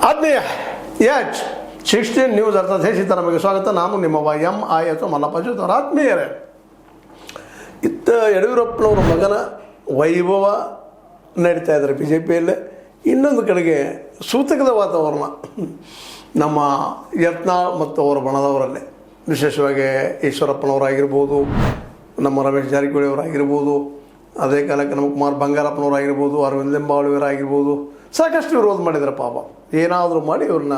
ಆತ್ಮೀಯ H 16 news ಅರ್ಥಶೇಷಿತ ನಮಗೆ ಸ್ವಾಗತ. ನಾನು ನಿಮ್ಮ MIS ಮಲ್ಲಪ್ಪ ಆತ್ಮೀಯರೇ, ಇತ್ತ ಯಡಿಯೂರಪ್ಪನವರ ಮಗನ ವೈಭವ ನಡೀತಾ ಇದ್ದಾರೆ BJPಯಲ್ಲೇ. ಇನ್ನೊಂದು ಕಡೆಗೆ ಸೂತಕದ ವಾತಾವರಣ ನಮ್ಮ ಯತ್ನಾಳ್ ಮತ್ತು ಅವರ ಬಣದವರಲ್ಲೇ, ವಿಶೇಷವಾಗಿ ಈಶ್ವರಪ್ಪನವರಾಗಿರ್ಬೋದು, ನಮ್ಮ ರಮೇಶ್ ಜಾರಕಿಹೊಳಿ ಅವರಾಗಿರ್ಬೋದು, ಅದೇ ಕಾಲಕ್ಕೆ ನಮ್ಮ ಕುಮಾರ್ ಬಂಗಾರಪ್ಪನವರಾಗಿರ್ಬೋದು, ಅರವಿಂದ್ ಲಿಂಬಾವಳಿಯವರಾಗಿರ್ಬೋದು, ಸಾಕಷ್ಟು ವಿರೋಧ ಮಾಡಿದ್ದಾರೆ. ಪಾಪ ಏನಾದರೂ ಮಾಡಿ ಇವ್ರನ್ನ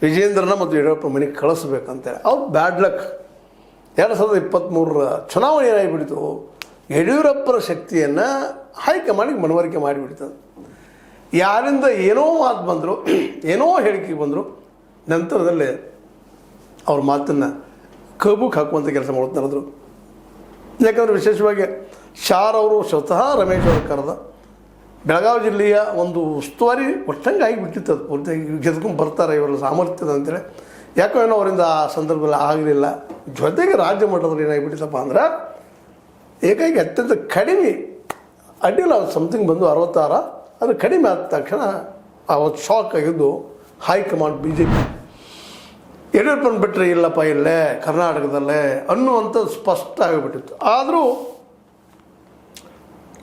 ವಿಜೇಂದ್ರನ ಮತ್ತು ಯಡಿಯೂರಪ್ಪ ಮನೆಗೆ ಕಳಿಸ್ಬೇಕಂತೇಳಿ ಅವ್ರು ಬ್ಯಾಡ್ ಲಕ್. 2023 ಚುನಾವಣೆ ಏನಾಗಿಬಿಡ್ತು, ಯಡಿಯೂರಪ್ಪನ ಶಕ್ತಿಯನ್ನು ಹೈಕಮಾಂಡಿಗೆ ಮನವರಿಕೆ ಮಾಡಿಬಿಡ್ತದೆ. ಯಾರಿಂದ ಏನೋ ಮಾತು ಬಂದರು, ಏನೋ ಹೇಳಿಕೆ ಬಂದರು, ನಂತರದಲ್ಲಿ ಅವ್ರ ಮಾತನ್ನು ಕಬ್ಬುಗೆ ಹಾಕುವಂಥ ಕೆಲಸ ನಡೆದ್ರು. ಯಾಕಂದರೆ ವಿಶೇಷವಾಗಿ ಶಾರ್ ಅವರು ಸ್ವತಃ ರಮೇಶ್ ಅವರು ಕರೆದ ಬೆಳಗಾವಿ ಜಿಲ್ಲೆಯ ಒಂದು ಉಸ್ತುವಾರಿ ಒಟ್ಟಂಗೆ ಆಗಿಬಿಟ್ಟಿತ್ತು. ಅದು ಪೂರ್ತಿಯಾಗಿ ಗೆದ್ಕೊಂಡು ಬರ್ತಾರೆ ಇವರ ಸಾಮರ್ಥ್ಯದ ಅಂತೇಳಿ. ಯಾಕೋ ಏನೋ ಅವರಿಂದ ಆ ಸಂದರ್ಭದಲ್ಲಿ ಆಗಲಿಲ್ಲ. ಜೊತೆಗೆ ರಾಜ್ಯ ಮಟ್ಟದಲ್ಲಿ ಏನಾಗಿಬಿಟ್ಟಿತ್ತಪ್ಪ ಅಂದ್ರೆ, ಏಕಾಗಿ ಅತ್ಯಂತ ಕಡಿಮೆ ಅಡ್ಡಿಲ್ಲ ಸಮಥಿಂಗ್ ಬಂದು 66, ಅದು ಕಡಿಮೆ ಆದ ತಕ್ಷಣ ಅವತ್ತು ಶಾಕ್ ಆಗಿದ್ದು ಹೈಕಮಾಂಡ್ BJP. ಯಡಿಯೂರಪ್ಪನ ಬಿಟ್ಟರೆ ಇಲ್ಲಪ್ಪ ಇಲ್ಲೇ ಕರ್ನಾಟಕದಲ್ಲೇ ಅನ್ನುವಂಥದ್ದು ಸ್ಪಷ್ಟ ಆಗಿಬಿಟ್ಟಿತ್ತು. ಆದರೂ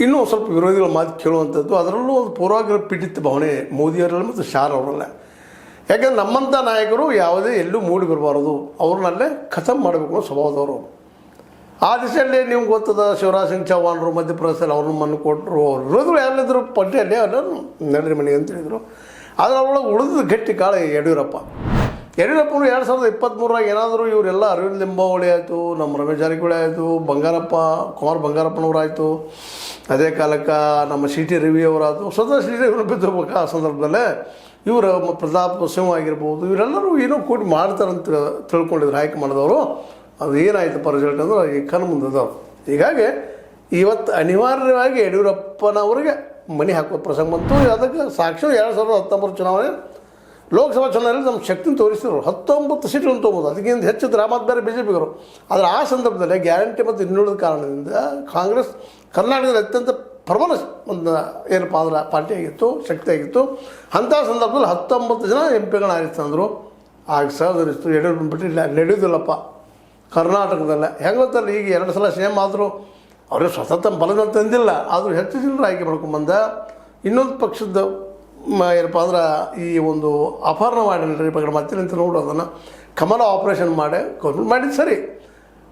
ಇನ್ನೂ ಸ್ವಲ್ಪ ವಿರೋಧಿಗಳ ಮಾತು ಕೇಳುವಂಥದ್ದು, ಅದರಲ್ಲೂ ಒಂದು ಪೂರ್ವಾಗ್ರಹ ಪೀಡಿತ ಭಾವನೆ ಮೋದಿಯವರಲ್ಲಿ ಮತ್ತು ಶಾರ್ ಅವರಲ್ಲೇ. ಯಾಕೆಂದ್ರೆ ನಮ್ಮಂಥ ನಾಯಕರು ಯಾವುದೇ ಎಲ್ಲೂ ಮೂಡಿ ಬರಬಾರದು, ಅವ್ರನ್ನಲ್ಲೇ ಖತಮ್ ಮಾಡಬೇಕು ಅನ್ನೋ ಸ್ವಭಾವದವರು. ಆ ದಿಶೆಯಲ್ಲಿ ನಿಮ್ಗೆ ಗೊತ್ತದ, ಶಿವರಾಜ್ ಸಿಂಗ್ ಚೌಹಾಣ್ರು ಮಧ್ಯಪ್ರದೇಶದಲ್ಲಿ ಅವ್ರನ್ನ ಮಣ್ಣು ಕೊಟ್ಟರು. ಅವ್ರ ವಿರೋಧಗಳು ಯಾರಿದ್ರು ಪಟ್ಟಿಯಲ್ಲಿ ಎಲ್ಲರೂ ನಡ್ರಿ ಮನೆಗೆ ಅಂತ ಹೇಳಿದರು. ಆದರೆ ಅವ್ರೊಳಗೆ ಉಳಿದ ಗಟ್ಟಿ ಕಾಳ ಯಡಿಯೂರಪ್ಪನು 2023 ಏನಾದರೂ ಇವರೆಲ್ಲ ಅರವಿಂದ್ ಲಿಂಬಾವಳಿ ಆಯಿತು, ನಮ್ಮ ರಮೇಶ್ ಜಾರಕಿಹೊಳಿ ಆಯಿತು, ಕುಮಾರ್ ಬಂಗಾರಪ್ಪನವರಾಯಿತು, ಅದೇ ಕಾಲಕ್ಕೆ ನಮ್ಮ CT ರವಿ ಅವರಾಯಿತು, ಸ್ವತಃ CT ರವಿ ಬಿದ್ದಬೇಕು. ಆ ಸಂದರ್ಭದಲ್ಲೇ ಇವರು ಪ್ರತಾಪ್ ಸಿಂಹ ಆಗಿರ್ಬೋದು, ಇವರೆಲ್ಲರೂ ಏನೋ ಕೂಡಿ ಮಾಡ್ತಾರಂತ ತಿಳ್ಕೊಂಡಿದ್ರು ಹೈಕಮಾಂಡ್ದವರು. ಅದು ಏನಾಯ್ತಪ್ಪ ರಿಸಲ್ಟ್ ಅಂದ್ರೆ ಈ ಕಣ್ಣು ಮುಂದದವ್ರು. ಹೀಗಾಗಿ ಇವತ್ತು ಅನಿವಾರ್ಯವಾಗಿ ಯಡಿಯೂರಪ್ಪನವ್ರಿಗೆ ಮನೆ ಹಾಕುವ ಪ್ರಸಂಗ ಬಂತು. ಅದಕ್ಕೆ ಸಾಕ್ಷಿ 2019 ಚುನಾವಣೆ ಲೋಕಸಭಾ ಚುನಾವಣೆಯಲ್ಲಿ ನಮ್ಮ ಶಕ್ತಿನ ತೋರಿಸಿದ್ರು. 19 ಸೀಟ್ಗಳನ್ನು ತೊಗೊಬೋದು, ಅದಕ್ಕಿಂತ ಹೆಚ್ಚು ದ್ರಾಮಾತ್ ಬೇರೆ BJPಗರು. ಆದರೆ ಆ ಸಂದರ್ಭದಲ್ಲಿ ಗ್ಯಾರಂಟಿ ಮತ್ತು ಇನ್ನುಳಿದ ಕಾರಣದಿಂದ ಕಾಂಗ್ರೆಸ್ ಕರ್ನಾಟಕದಲ್ಲಿ ಅತ್ಯಂತ ಪ್ರಬಲ ಒಂದು ಏನಪ್ಪ ಅಂದ್ರೆ ಪಾರ್ಟಿ ಆಗಿತ್ತು, ಶಕ್ತಿ ಆಗಿತ್ತು. ಅಂಥ ಸಂದರ್ಭದಲ್ಲಿ 19 ಜನ MP ಆರಿಸ್ತಂದರು. ಆಗ ಸಹದರಿಸ್ತು. ಯಡಿಯೂರಪ್ಪ ಬಿಟ್ಟು ನಡೆಯೋದಿಲ್ಲಪ್ಪ ಕರ್ನಾಟಕದಲ್ಲ. ಹೆಂಗೆ ಗೊತ್ತಲ್ಲ, ಈಗ 2 ಸಲ CM ಆದರೂ ಅವ್ರಿಗೆ ಸ್ವತಂತ್ರ ಬಲದಲ್ಲಿ ತಂದಿಲ್ಲ, ಆದರೂ ಹೆಚ್ಚು ಜನರು ಆಯ್ಕೆ ಮಾಡ್ಕೊಂಬಂದ. ಇನ್ನೊಂದು ಪಕ್ಷದ ಏನಪ್ಪ ಅಂದ್ರೆ ಈ ಒಂದು ಅಪಹರಣ ಮಾಡಿಲ್ರಿ ಬಗ್ಗೆ ಮತ್ತೆ ನಿಂತು ನೋಡೋದನ್ನು ಕಮಲ ಆಪ್ರೇಷನ್ ಮಾಡಿ ಗೌರ್ಮೆಂಟ್ ಮಾಡಿದ್ದು ಸರಿ.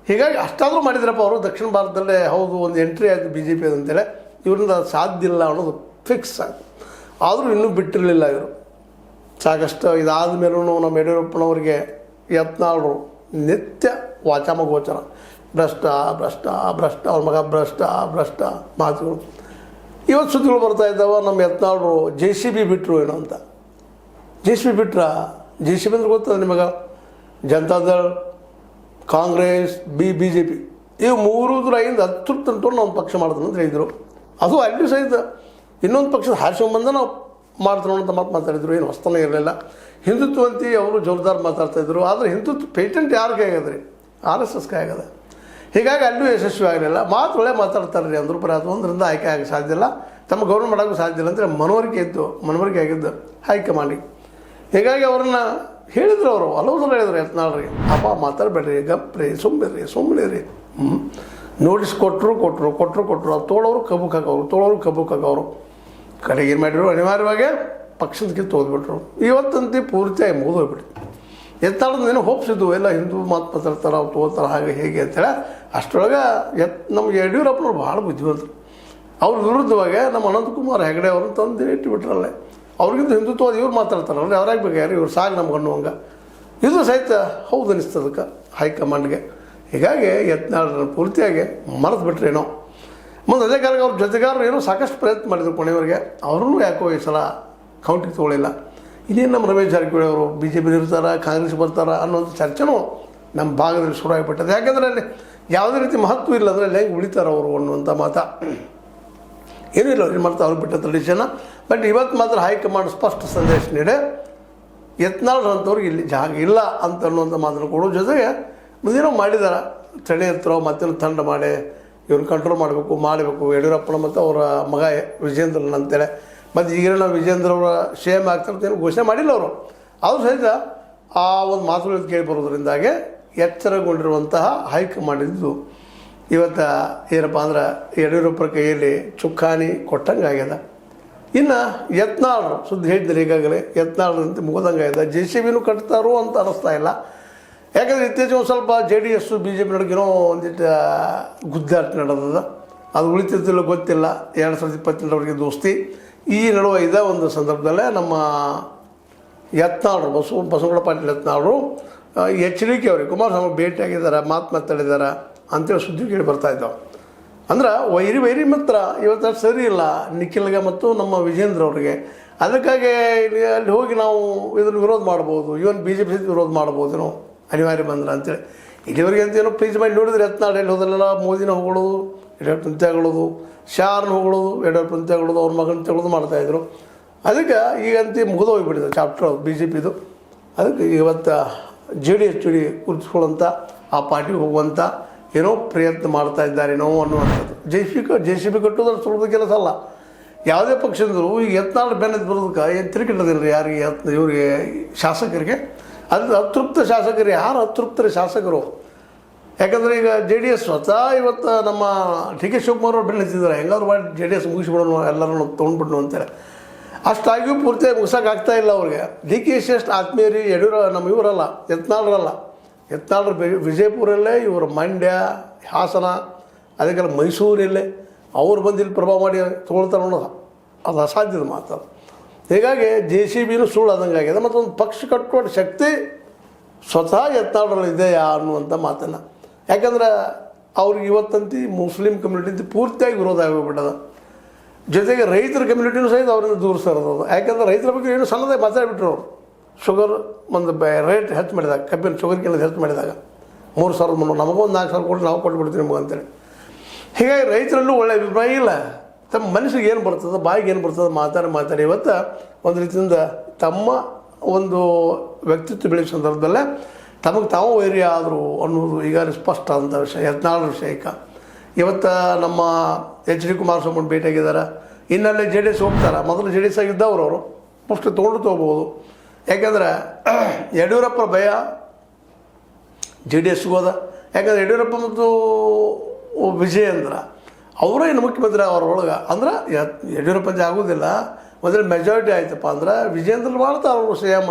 ಹೀಗಾಗಿ ಅಷ್ಟಾದರೂ ಮಾಡಿದ್ರಪ್ಪ ಅವರು. ದಕ್ಷಿಣ ಭಾರತದಲ್ಲೇ ಹೌದು ಒಂದು ಎಂಟ್ರಿ ಆಯಿತು BJP ಅಂತೇಳಿ, ಇವರಿಂದ ಸಾಧ್ಯ ಇಲ್ಲ ಅನ್ನೋದು ಫಿಕ್ಸ್ ಆಯಿತು. ಆದರೂ ಇನ್ನೂ ಬಿಟ್ಟಿರಲಿಲ್ಲ ಇವರು. ಸಾಕಷ್ಟು ಇದಾದ ಮೇಲೂ ನಮ್ಮ ಯಡಿಯೂರಪ್ಪನವ್ರಿಗೆ ಯತ್ನಾಳರು ನಿತ್ಯ ವಾಚಾಮಗೋಚರ, ಭ್ರಷ್ಟ ಭ್ರಷ್ಟ ಭ್ರಷ್ಟ, ಅವ್ರ ಮಗ ಭ್ರಷ್ಟ ಮಾತುಗಳು. ಇವತ್ತು ಸುದ್ದಿಗಳು ಬರ್ತಾ ಇದ್ದಾವೆ, ನಮ್ಮ ಯತ್ನಾಳರು JCB ಬಿಟ್ಟರು ಏನೋ ಅಂತ. JCB ಬಿಟ್ರ, JCB ಅಂದ್ರೆ ಗೊತ್ತದ ನಿಮಗೆ, ಜನತಾದಳ, ಕಾಂಗ್ರೆಸ್, BJP ಇವು 3-5 10 ನಾವು ಪಕ್ಷ ಮಾಡ್ತಾನೆ ಅಂತ ಹೇಳಿದರು. ಅದು ಅಲ್ಲಿ ಸಹಿತ ಇನ್ನೊಂದು ಪಕ್ಷದ ಹಾರಿಸ್ಕೊಂಬಂದ ನಾವು ಮಾಡ್ತಾನೋ ಅಂತ ಮಾತಾಡಿದ್ರು. ಏನು ಹೊಸ್ತನೇ ಇರಲಿಲ್ಲ. ಹಿಂದುತ್ವಂತಿ ಅವರು ಜೋರ್ದಾರ್ ಮಾತಾಡ್ತಾಯಿದ್ರು. ಆದರೆ ಹಿಂದುತ್ವ ಪೇಟೆಂಟ್ ಯಾರು ಕೈಯಾಗದ್ರಿ? RSS ಕೈಯಾಗದ. ಹೀಗಾಗಿ ಅಲ್ಲೂ ಯಶಸ್ವಿ ಆಗಲಿಲ್ಲ. ಒಳ್ಳೆ ಮಾತಾಡ್ತಾರೆ ರೀ ಅಂದರು. ಬರೀ ಅದು ಒಂದರಿಂದ ಆಯ್ಕೆ ಆಗೋಕ್ಕೆ ಸಾಧ್ಯ ಇಲ್ಲ, ತಮ್ಮ ಗೌರ್ಮೆಂಟ್ ಮಾಡೋಕ್ಕೂ ಸಾಧ್ಯ ಇಲ್ಲ ಅಂತೇಳಿ ಮನವರಿಕೆ ಆಗಿದ್ದು ಹೈಕಮಾಂಡಿಗೆ. ಹೀಗಾಗಿ ಅವ್ರನ್ನ ಹೇಳಿದ್ರು. ಅವರು ಹಲವು ಸಲ ಹೇಳಿದ್ರು ಯತ್ನಾಳ್ರಿಗೆ, ಅಪ್ಪ ಮಾತಾಡಬೇಡ್ರಿ, ಗಪ್ರಿ, ಸುಮ್ಮನೆ ನೋಟಿಸ್ ಕೊಟ್ಟರು. ಅದು ತೋಳೋರು ಕಬ್ಬುಕ್ ಹಾಕೋರು. ಕಡೆಗೆ ಏನು ಮಾಡಿದ್ರು, ಅನಿವಾರ್ಯವಾಗಿ ಪಕ್ಷದಕ್ಕೆ ತೋದ್ಬಿಟ್ರು. ಇವತ್ತಂತೆ ಪೂರ್ತಿಯಾಗಿ ಮುಗಿದೋಗ್ಬಿಟ್ಟು ಯತ್ನಾಳದೇನೋ ಹೋಪ್ಸಿದ್ದು ಎಲ್ಲ ಹಿಂದೂ ಮಾತು ಮಾತಾಡ್ತಾರೆ, ಅವ್ರು ತೋಳ್ತಾರೆ, ಹಾಗೆ ಹೇಗೆ ಅಂತೇಳಿ. ಅಷ್ಟರೊಳಗೆ ನಮ್ಗೆ ಯಡಿಯೂರಪ್ಪನವ್ರು ಭಾಳ ಬುದ್ಧಿವಂತರು. ಅವ್ರ ವಿರುದ್ಧವಾಗಿ ನಮ್ಮ ಅನಂತಕುಮಾರ್ ಹೆಗಡೆ ಅವ್ರನ್ನ ತಂದು ಇಟ್ಟುಬಿಟ್ರಲ್ಲೇ. ಅವ್ರಿಗಿಂತ ಹಿಂದುತ್ವ ಇವ್ರು ಮಾತಾಡ್ತಾರಲ್ರಿ, ಅವ್ರಾಗಬೇಕು ಯಾರು ಇವ್ರು ಸಾಕು ನಮ್ಗೆ ಅನ್ನುವಂಗೆ. ಇದು ಸಹಿತ ಹೌದು ಅನಿಸ್ತದಕ್ಕೆ ಹೈಕಮಾಂಡ್ಗೆ. ಹೀಗಾಗಿ ಯತ್ನಾಳ್ ಪೂರ್ತಿಯಾಗಿ ಮರೆತು ಬಿಟ್ರೇನೋ. ಮುಂದೆ ಅದೇ ಕಾಲಕ್ಕೆ ಅವ್ರ ಜೊತೆಗಾರರು ಏನೋ ಸಾಕಷ್ಟು ಪ್ರಯತ್ನ ಮಾಡಿದ್ರು ಕೊನೆಯವರೆಗೆ. ಅವ್ರನ್ನೂ ಯಾಕೋ ಈ ಸಲ ಕೌಂಟಿಗೆ ತೊಗೊಳ್ಳಿಲ್ಲ. ಇನ್ನೇನು ನಮ್ಮ ರಮೇಶ್ ಜಾರಕಿಹೊಳಿ ಅವರು BJP ಇರ್ತಾರೆ, ಕಾಂಗ್ರೆಸ್ ಬರ್ತಾರೆ ಅನ್ನೋದು ಚರ್ಚೆನೂ ನಮ್ಮ ಭಾಗದಲ್ಲಿ ಶುರು ಆಗಿಬಿಟ್ಟದೆ. ಯಾಕೆಂದರೆ ಅಲ್ಲಿ ಯಾವುದೇ ರೀತಿ ಮಹತ್ವ ಇಲ್ಲ, ಅಂದರೆ ಅಲ್ಲಿ ಹೆಂಗೆ ಉಳಿತಾರೆ ಅವರು ಅನ್ನುವಂಥ ಮಾತಾ ಏನೂ ಇಲ್ಲ. ಅವ್ರಿಗೆ ಮಾಡ್ತಾರೆ, ಅವ್ರು ಬಿಟ್ಟ ಟ್ರೆಡಿಷನ್. ಬಟ್ ಇವತ್ತು ಮಾತ್ರ ಹೈಕಮಾಂಡ್ ಸ್ಪಷ್ಟ ಸಂದೇಶ ನೀಡಿ ಯತ್ನಾಳ್ರಂಥವ್ರಿಗೆ ಇಲ್ಲಿ ಜಾಗ ಇಲ್ಲ ಅಂತ ಅನ್ನುವಂಥ ಮಾತನ್ನು ಕೊಡೋ ಜೊತೆಗೆ ಮುಂದೇನೋ ಮಾಡಿದ್ದಾರೆ. ಚಳಿ ಹತ್ತಿರ ಮತ್ತೇನೋ ತಂಡ ಮಾಡಿ ಇವ್ರನ್ನ ಕಂಟ್ರೋಲ್ ಮಾಡಬೇಕು. ಯಡಿಯೂರಪ್ಪನ ಮತ್ತು ಅವರ ಮಗ ವಿಜೇಂದ್ರನ್ ಅಂತೇಳಿ ಮತ್ತು ಈಗಿನ ವಿಜೇಂದ್ರ ಅವರ ಸೇಮ್ ಆಗ್ತಾರೆ ಘೋಷಣೆ ಮಾಡಿಲ್ಲ ಅವರು. ಅದು ಸಹಿತ ಆ ಒಂದು ಮಾತುಗಳು ಕೇಳಿ ಬರೋದ್ರಿಂದಾಗೆ ಎಚ್ಚರಗೊಂಡಿರುವಂತಹ ಹೈಕಮಾಂಡಿದ್ದು ಇವತ್ತು ಏನಪ್ಪ ಅಂದ್ರೆ ಯಡಿಯೂರಪ್ಪರ ಕೈಯಲ್ಲಿ ಚುಕ್ಕಾಣಿ ಕೊಟ್ಟಂಗೆ ಆಗ್ಯದ. ಇನ್ನು ಯತ್ನಾಳರು ಸುದ್ದಿ ಹೇಳಿದ್ದಾರೆ ಈಗಾಗಲೇ, ಯತ್ನಾಳರಂತೆ ಮುಗಿದಂಗೆ ಆಗ್ಯದ. JCBನೂ ಕಟ್ತಾರೋ ಅಂತ ಅನ್ನಿಸ್ತಾ ಇಲ್ಲ. ಯಾಕಂದರೆ ಇತ್ತೀಚೆಗೆ ಒಂದು ಸ್ವಲ್ಪ JDS BJP ನಡುವೆ ಏನೋ ಒಂದಿಟ್ಟು ಗುದ್ದಾಟ ನಡೆದದ. ಅದು ಉಳಿತಿದ್ದಿಲ್ಲ ಗೊತ್ತಿಲ್ಲ. 2022 ದೋಸ್ತಿ ಈ ನಡುವೆ ಇದ್ದ ಒಂದು ಸಂದರ್ಭದಲ್ಲೇ ನಮ್ಮ ಯತ್ನಾಳರು ಬಸವಗೌಡ ಪಾಟೀಲ್ ಯತ್ನಾಳರು HDK ಅವ್ರಿಗೆ ಕುಮಾರಸ್ವಾಮಿ ಭೇಟಿಯಾಗಿದ್ದಾರೆ, ಮಾತಾಡಿದ್ದಾರೆ ಅಂತೇಳಿ ಸುದ್ದಿ ಕೇಳಿ ಬರ್ತಾ ಇದ್ದಾವೆ. ಅಂದ್ರೆ ವೈರಿ ಮಾತ್ರ ಇವತ್ತು ಸರಿ ಇಲ್ಲ ನಿಖಿಲ್ಗೆ ಮತ್ತು ನಮ್ಮ ವಿಜೇಂದ್ರ ಅವ್ರಿಗೆ. ಅದಕ್ಕಾಗಿ ಅಲ್ಲಿ ಹೋಗಿ ನಾವು ಇದನ್ನು ವಿರೋಧ ಮಾಡ್ಬೋದು, ಇವನ್ BJP ವಿರೋಧ ಮಾಡ್ಬೋದು ಅನಿವಾರ್ಯ ಬಂದ್ರೆ ಅಂತೇಳಿ. ಇಲ್ಲಿವರೆಗೆ ಅಂತೇನೋ ಪ್ಲೀಸ್ ಮಾಡಿ ನೋಡಿದ್ರೆ ಯತ್ನಾಳ್ ಎಲ್ಲಿ ಹೋದಲ್ಲೆಲ್ಲ ಮೋದಿನ ಹೊಗಳೋದು, ಯಡಿಯೂರಪ್ಪನ ತೆಗಳೋದು, ಶಾರ್ನ ಹೊಗಳೋದು, ಯಡಿಯೂರಪ್ಪನ ತೆಗಳೋದು, ಅವ್ರ ಮಗನ ತೆಗಳೋದು ಮಾಡ್ತಾಯಿದ್ರು. ಅದಕ್ಕೆ ಈಗಂತೂ ಮುಗಿದು ಹೋಗಿಬಿಟ್ಟಿದೆ ಚಾಪ್ಟರ್ BJPದು. ಅದಕ್ಕೆ ಇವತ್ತು JDS ಜೋಡಿ ಕುಳಿಸ್ಕೊಳ್ಳೋಂಥ ಆ ಪಾರ್ಟಿಗೆ ಹೋಗುವಂಥ ಏನೋ ಪ್ರಯತ್ನ ಮಾಡ್ತಾ ಇದ್ದಾರೇನೋ ಅನ್ನುವಂಥದ್ದು. JCB ಕಟ್ಟೋದ್ರ ಸುಲಭದ ಕೆಲಸ ಅಲ್ಲ. ಯಾವುದೇ ಪಕ್ಷದಿಂದಲೂ ಈಗ ಯತ್ನಾಳ್ ಬೆನ್ನದ್ದು ಬರೋದಕ್ಕೆ ಏನು ತಿರುಗಿಟ್ಟದಿಲ್ಲ ಯಾರಿಗೆ ಇವರಿಗೆ ಶಾಸಕರಿಗೆ. ಅದು ಅತೃಪ್ತ ಶಾಸಕರು ಯಾರು ಅತೃಪ್ತರ ಶಾಸಕರು? ಯಾಕಂದರೆ ಈಗ JDS ಸ್ವತಃ ಇವತ್ತು ನಮ್ಮ DK ಶಿವಕುಮಾರ್ ಅವ್ರು ಬೆನ್ನ ಹಚ್ಚಿದ್ದಾರೆ, ಹೆಂಗಾದ್ರು ಮಾಡಿ JDS ಮುಗಿಸ್ಬಿಡೋಣ ಎಲ್ಲರೂ ತೊಗೊಂಡ್ಬಿಡ್ನು ಅಂತಾರೆ. ಅಷ್ಟಾಗಿಯೂ ಪೂರ್ತಿಯಾಗಿ ಮುಗಿಸೋಕ್ಕಾಗ್ತಾ ಇಲ್ಲ ಅವ್ರಿಗೆ. DK ಎಷ್ಟು ಆತ್ಮೀಯರಿ ನಮ್ಮ ಇವರಲ್ಲ, ಯತ್ನಾಳರಲ್ಲ. ಯತ್ನಾಳರು ವಿಜಯಪುರಲ್ಲೇ, ಇವರು ಮಂಡ್ಯ, ಹಾಸನ, ಅದಕ್ಕೆಲ್ಲ ಮೈಸೂರಲ್ಲೇ ಅವ್ರು ಬಂದಿಲ್ಲಿ ಪ್ರಭಾವ ಮಾಡಿ ತೊಗೊಳ್ತಾರೆ ಅನ್ನೋದು ಅದು ಅಸಾಧ್ಯದ ಮಾತು. ಹೀಗಾಗಿ JCBನೂ ಸುಳ್ಳು ಆದಂಗೆ ಆಗಿದೆ. ಮತ್ತೊಂದು ಪಕ್ಷ ಕಟ್ಟುವ ಶಕ್ತಿ ಸ್ವತಃ ಯತ್ನಾಳರಲ್ಲಿ ಇದೆಯಾ ಅನ್ನುವಂಥ ಮಾತನ್ನು. ಯಾಕಂದ್ರೆ ಅವ್ರಿಗೆ ಇವತ್ತಂತೂ ಮುಸ್ಲಿಂ ಕಮ್ಯುನಿಟಿ ಪೂರ್ತಿಯಾಗಿ ವಿರೋಧ ಆಗೋಗ್ಬಿಟ್ಟದ. ಜೊತೆಗೆ ರೈತರ ಕಮ್ಯುನಿಟಿನೂ ಸಹಿತ ಅವರಿಂದ ದೂರ ಸರೋದು. ಯಾಕಂದ್ರೆ ರೈತರ ಬಗ್ಗೆ ಏನು ಸಣ್ಣದೇ ಮಾತಾಡಿಬಿಟ್ರು ಅವರು. ಶುಗರ್ ಒಂದು ರೇಟ್ ಹೆಚ್ಚು ಮಾಡಿದಾಗ, ಕಬ್ಬಿನ ಶುಗರ್ ಕೆಲಸ ಹೆಚ್ಚು ಮಾಡಿದಾಗ 3,300 ನಮಗೊಂದು 4,000 ಕೊಟ್ಟು ನಾವು ಕೊಟ್ಬಿಡ್ತೀವಿ ನಿಮಗೆ ಅಂತೇಳಿ. ಹೀಗಾಗಿ ರೈತರಲ್ಲೂ ಒಳ್ಳೆಯ ಅಭಿಪ್ರಾಯ ಇಲ್ಲ. ತಮ್ಮ ಮನಸ್ಸಿಗೆ ಏನು ಬರ್ತದೆ, ಬಾಯಿಗೆ ಏನು ಬರ್ತದೆ ಮಾತಾಡಿ ಇವತ್ತು ಒಂದು ರೀತಿಯಿಂದ ತಮ್ಮ ಒಂದು ವ್ಯಕ್ತಿತ್ವ ಬೆಳೆಯೋ ಸಂದರ್ಭದಲ್ಲೇ ತಮಗೆ ತಾವು ವೈರಿ ಆದರು ಅನ್ನೋದು ಈಗಾಗಲೇ ಸ್ಪಷ್ಟ ಆದಂಥ ವಿಷಯ. ಯತ್ನಾಳ್ ವಿಷಯಕ್ಕೆ ಇವತ್ತು ನಮ್ಮ HD ಕುಮಾರಸ್ವಾಮಿ ಭೇಟಿಯಾಗಿದ್ದಾರೆ. ಇನ್ನಲ್ಲೇ JDS ಹೋಗ್ತಾರೆ. ಮೊದಲು JDS ಆಗಿದ್ದವರು ಅವರು ಪುಷ್ಟು ತೊಗೋಬೋದು. ಯಾಕಂದ್ರೆ ಯಡಿಯೂರಪ್ಪರ ಭಯ JDSಗೂ ಅದ. ಯಾಕಂದ್ರೆ ಯಡಿಯೂರಪ್ಪ ಮತ್ತು ವಿಜಯೇಂದ್ರ ಅವರೇ ಇನ್ನು ಮುಖ್ಯಮಂತ್ರಿ ಅವ್ರೊಳಗೆ. ಅಂದ್ರೆ ಯಡಿಯೂರಪ್ಪಂತೆ ಆಗೋದಿಲ್ಲ. ಮೊದಲು ಮೆಜಾರಿಟಿ ಆಯ್ತಪ್ಪ ಅಂದ್ರೆ ವಿಜಯೇಂದ್ರ ಮಾಡ್ತಾರೆ ಅವರು CM.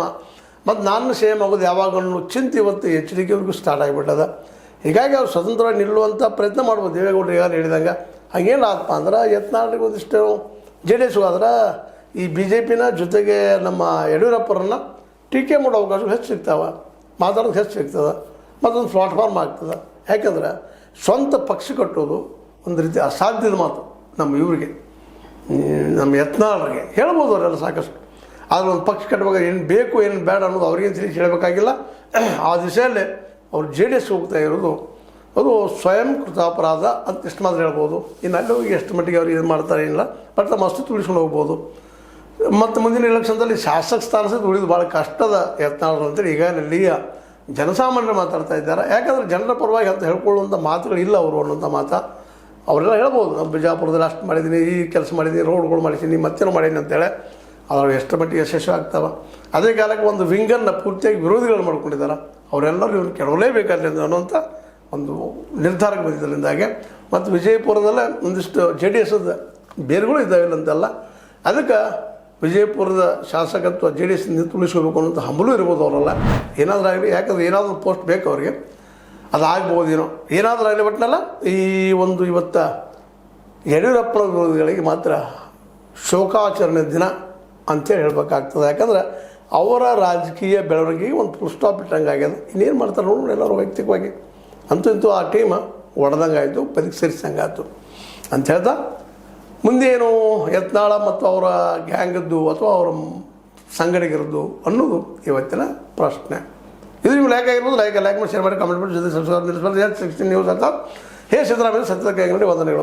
ಮತ್ತು ನಾನು CM ಆಗೋದು ಯಾವಾಗ ಅನ್ನೋ ಚಿಂತೆ ಇವತ್ತು HDK ಅವ್ರಿಗೂ ಸ್ಟಾರ್ಟ್ ಆಗಿಬಿಟ್ಟದ. ಹೀಗಾಗಿ ಅವ್ರು ಸ್ವತಂತ್ರವಾಗಿ ನಿಲ್ಲುವಂಥ ಪ್ರಯತ್ನ ಮಾಡ್ಬೋದು. ದೇವೇಗೌಡರು ಈಗ ಹೇಳಿದಂಗೆ ಹಾಗೇನು ಆತಪ್ಪ ಅಂದ್ರೆ ಯತ್ನಾಳಿಗೆ ಒಂದಿಷ್ಟು JDSಗೂ ಆದ್ರೆ ಈ BJPನ ಜೊತೆಗೆ ನಮ್ಮ ಯಡಿಯೂರಪ್ಪರನ್ನು ಟೀಕೆ ಮಾಡೋ ಅವಕಾಶ ಹೆಚ್ಚು ಸಿಗ್ತಾವೆ, ಮಾತಾಡೋದು ಹೆಚ್ಚು ಸಿಗ್ತದೆ, ಮತ್ತೊಂದು ಪ್ಲಾಟ್ಫಾರ್ಮ್ ಆಗ್ತದೆ. ಯಾಕಂದ್ರೆ ಸ್ವಂತ ಪಕ್ಷ ಕಟ್ಟೋದು ಒಂದು ರೀತಿ ಅಸಾಧ್ಯದ ಮಾತು ನಮ್ಮ ಇವರಿಗೆ, ನಮ್ಮ ಯತ್ನಾಳರಿಗೆ. ಹೇಳ್ಬೋದು ಅವರೆಲ್ಲ ಸಾಕಷ್ಟು. ಆದರೆ ಒಂದು ಪಕ್ಷ ಕಟ್ಟುವಾಗ ಏನು ಬೇಕು ಏನು ಬೇಡ ಅನ್ನೋದು ಅವ್ರಿಗೇನು ತಿಳಿಸಿ ಹೇಳಬೇಕಾಗಿಲ್ಲ. ಆ ದಿಶೆಯಲ್ಲೇ ಅವರು JDS ಹೋಗ್ತಾ ಇರೋದು ಅದು ಸ್ವಯಂ ಕೃತ ಅಪರಾಧ ಅಂತ ಎಷ್ಟು ಮಾತ್ರ ಹೇಳ್ಬೋದು. ಇನ್ನು ಅಲ್ಲಿ ಹೋಗಿ ಎಷ್ಟು ಮಟ್ಟಿಗೆ ಅವ್ರು ಇದು ಮಾಡ್ತಾರೆ ಏನಿಲ್ಲ, ಬಟ್ ತಮ್ಮ ಅಷ್ಟು ತುಳಿಸ್ಕೊಂಡು ಹೋಗ್ಬೋದು. ಮತ್ತು ಮುಂದಿನ ಎಲೆಕ್ಷನ್ದಲ್ಲಿ ಶಾಸಕ ಸ್ಥಾನ ಸಹಿತ ಉಳಿದು ಭಾಳ ಕಷ್ಟದ ಯತ್ನಾಳರು ಅಂತೇಳಿ ಈಗಾಗಲೇ ಅಲ್ಲಿಯ ಜನಸಾಮಾನ್ಯರು ಮಾತಾಡ್ತಾ ಇದ್ದಾರೆ. ಯಾಕಂದರೆ ಜನರ ಪರವಾಗಿ ಅಂತ ಹೇಳ್ಕೊಳ್ಳುವಂಥ ಮಾತುಗಳಿಲ್ಲ ಅವರು ಅನ್ನೋಂಥ ಮಾತು ಅವರೆಲ್ಲ ಹೇಳ್ಬೋದು. ನಾನು ಬಿಜಾಪುರದಲ್ಲಿ ಅಷ್ಟು ಮಾಡಿದ್ದೀನಿ, ಈ ಕೆಲಸ ಮಾಡಿದ್ದೀನಿ, ರೋಡ್ಗಳು ಮಾಡಿದ್ದೀನಿ, ಮತ್ತೇನೋ ಮಾಡೀನಿ ಅಂತೇಳಿ. ಅವ್ರು ಎಷ್ಟು ಮಟ್ಟಿಗೆ ಯಶಸ್ವಿ ಆಗ್ತಾವೆ. ಅದೇ ಕಾಲಕ್ಕೆ ಒಂದು ವಿಂಗನ್ನು ಪೂರ್ತಿಯಾಗಿ ವಿರೋಧಿಗಳು ಮಾಡ್ಕೊಂಡಿದ್ದಾರೆ. ಅವರೆಲ್ಲರೂ ಇವ್ರು ಕೆಡವಲೇಬೇಕಾದ್ರೆ ಅನ್ನೋಂಥ ಒಂದು ನಿರ್ಧಾರಕ್ಕೆ ಬಂದಿದ್ದರಿಂದಾಗೆ. ಮತ್ತು ವಿಜಯಪುರದಲ್ಲೇ ಒಂದಿಷ್ಟು JDS ಬೇರುಗಳು ಇದ್ದಾವಿಲ್ಲ ಅಂತೆಲ್ಲ. ಅದಕ್ಕೆ ವಿಜಯಪುರದ ಶಾಸಕತ್ವ JDS ತುಳಿಸ್ಕೋಬೇಕು ಅನ್ನೋಂಥ ಹಂಬಲು ಇರ್ಬೋದು ಅವರೆಲ್ಲ. ಏನಾದರೂ ಆಗಲಿ, ಯಾಕಂದ್ರೆ ಏನಾದರೂ ಪೋಸ್ಟ್ ಬೇಕು ಅವ್ರಿಗೆ, ಅದಾಗ್ಬೋದೇನೋ ಏನಾದರೂ ಆಗಲಿ. ಬಟ್ನಲ್ಲ ಈ ಒಂದು ಇವತ್ತು ಯಡಿಯೂರಪ್ಪನ ವಿರೋಧಿಗಳಿಗೆ ಮಾತ್ರ ಶೋಕಾಚರಣೆ ದಿನ ಅಂತೇಳಿ ಹೇಳ್ಬೇಕಾಗ್ತದೆ. ಯಾಕಂದ್ರೆ ಅವರ ರಾಜಕೀಯ ಬೆಳವಣಿಗೆಗೆ ಒಂದು ಫುಲ್ ಸ್ಟಾಪ್ ಇಟ್ಟಂಗೆ ಆಗ್ಯದ. ಇನ್ನೇನು ಮಾಡ್ತಾರೆ ನೋಡೋಣ ಎಲ್ಲರೂ ವೈಯಕ್ತಿಕವಾಗಿ. ಅಂತೂ ಇಂತೂ ಆ ಟೀಮ್ ಒಡೆದಂಗೆ ಆಯಿತು, ಬದುಕಿ ಸೇರಿಸಂಗೆ ಆಯಿತು ಅಂತ ಹೇಳ್ತಾ ಮುಂದೇನು ಯತ್ನಾಳ ಮತ್ತು ಅವರ ಗ್ಯಾಂಗದ್ದು ಅಥವಾ ಅವರ ಸಂಗಡಿಗರದ್ದು ಅನ್ನೋದು ಇವತ್ತಿನ ಪ್ರಶ್ನೆ. ಇದು ನೀವು ಲೈಕ್ ಆಗಿರ್ಬೋದು. ಲೈಕ್ ಮಾಡಿ, ಶೇರ್ ಮಾಡಿ, ಕಮೆಂಟ್ ಮಾಡಿ, ಜೊತೆ ಸಬ್ಸ್ಕ್ರೈಬ್ ನ್ಯೂಸ್ ಅಂತ. ಹೇ ಸಿದ್ದರಾಮಯ್ಯ ಸತ್ಯದ ಕೈಗಂಗಡಿ ವಂದನೆಗಳು.